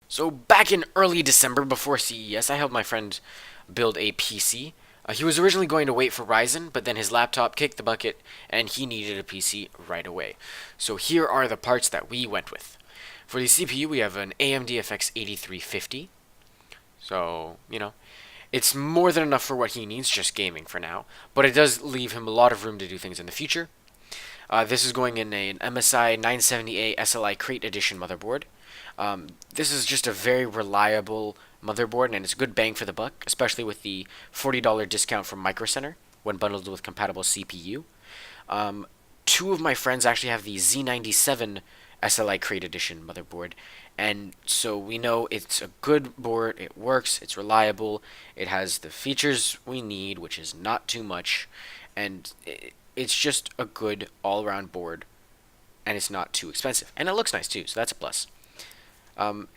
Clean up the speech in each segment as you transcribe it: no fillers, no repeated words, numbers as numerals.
So back in early December before CES, I helped my friend build a PC. He was originally going to wait for Ryzen, but then his laptop kicked the bucket and he needed a PC right away. So here are the parts that we went with. For the CPU, we have an AMD FX 8350. So, it's more than enough for what he needs, just gaming for now. But it does leave him a lot of room to do things in the future. This is going in an MSI 970A SLI Crate Edition motherboard. This is just a very reliable motherboard, and it's good bang for the buck, especially with the $40 discount from Micro Center when bundled with compatible CPU. Two of my friends actually have the Z97 SLI Crate Edition motherboard, and so we know it's a good board, it works, it's reliable, it has the features we need, which is not too much, and it's just a good all-around board, and it's not too expensive, and it looks nice too, so that's a plus.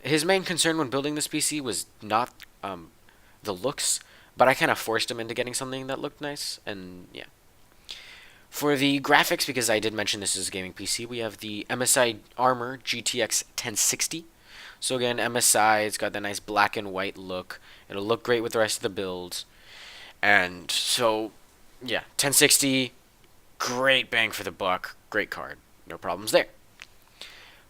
His main concern when building this PC was not the looks, but I kind of forced him into getting something that looked nice, and yeah. For the graphics, because I did mention this is a gaming PC, we have the MSI Armor GTX 1060. So again, MSI, it's got that nice black and white look. It'll look great with the rest of the builds. And so, yeah, 1060, great bang for the buck, great card, no problems there.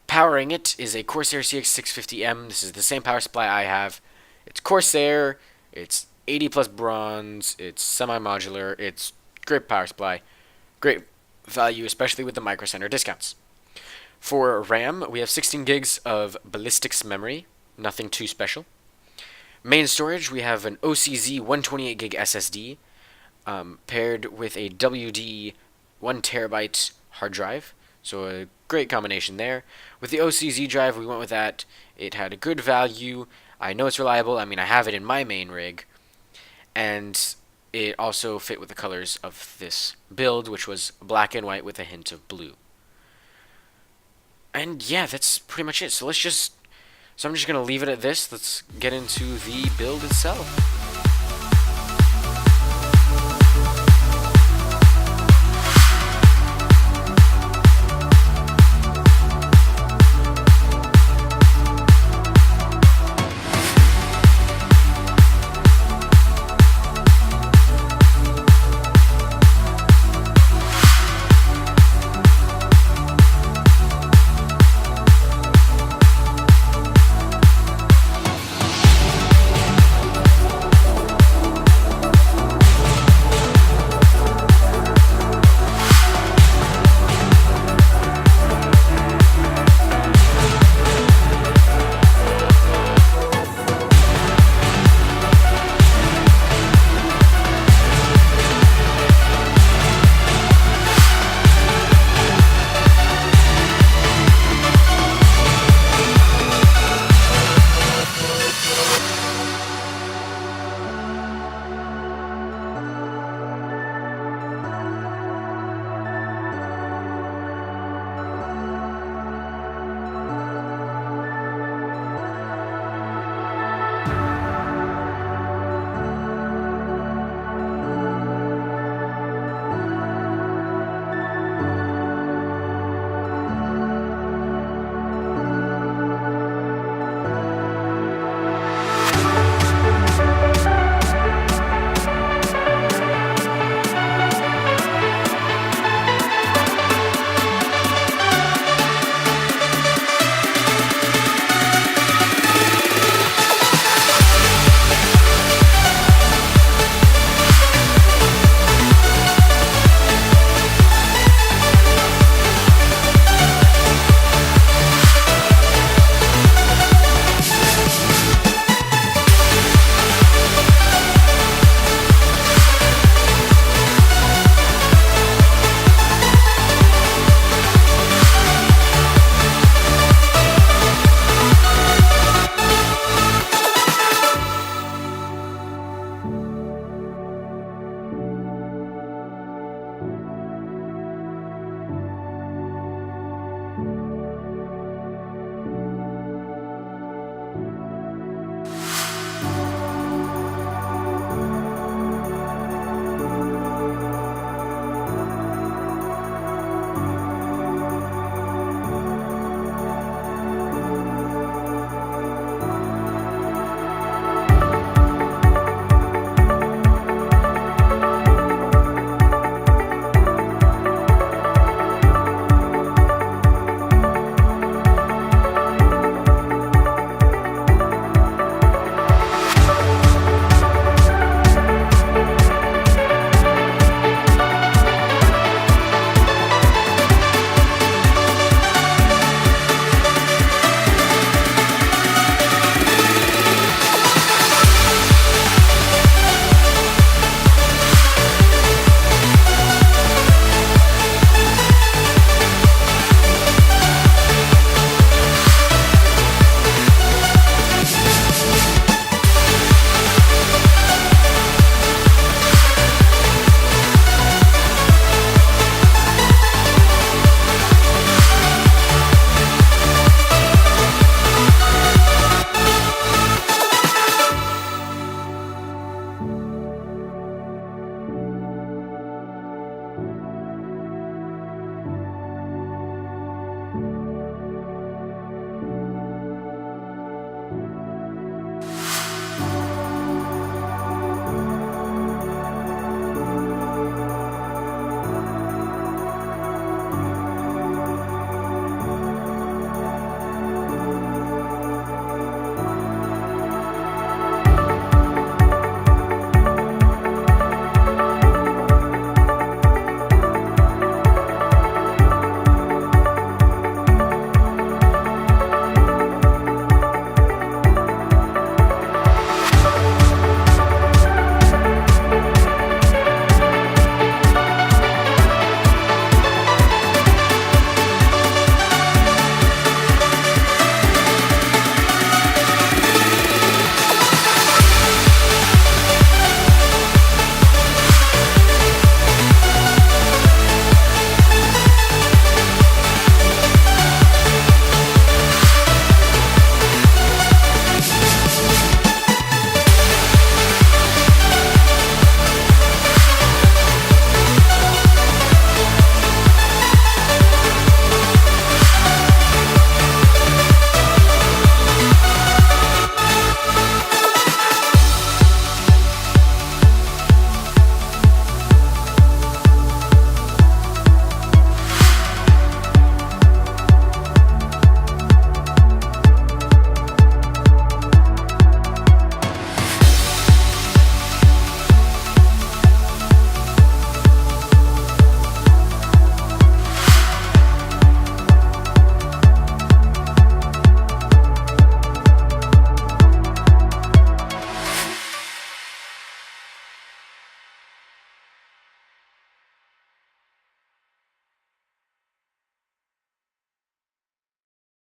Powering it is a Corsair CX 650M. This is the same power supply I have. It's Corsair, it's 80 plus bronze, it's semi-modular, it's great power supply, great value, especially with the Micro Center discounts. For RAM, we have 16 gigs of ballistics memory, nothing too special. Main storage, we have an OCZ 128 gig SSD paired with a WD 1 terabyte hard drive. So a great combination there. With the OCZ drive, we went with that. It had a good value. I know it's reliable. I mean, I have it in my main rig. And it also fit with the colors of this build, which was black and white with a hint of blue. And yeah, that's pretty much it. So I'm just going to leave it at this. Let's get into the build itself.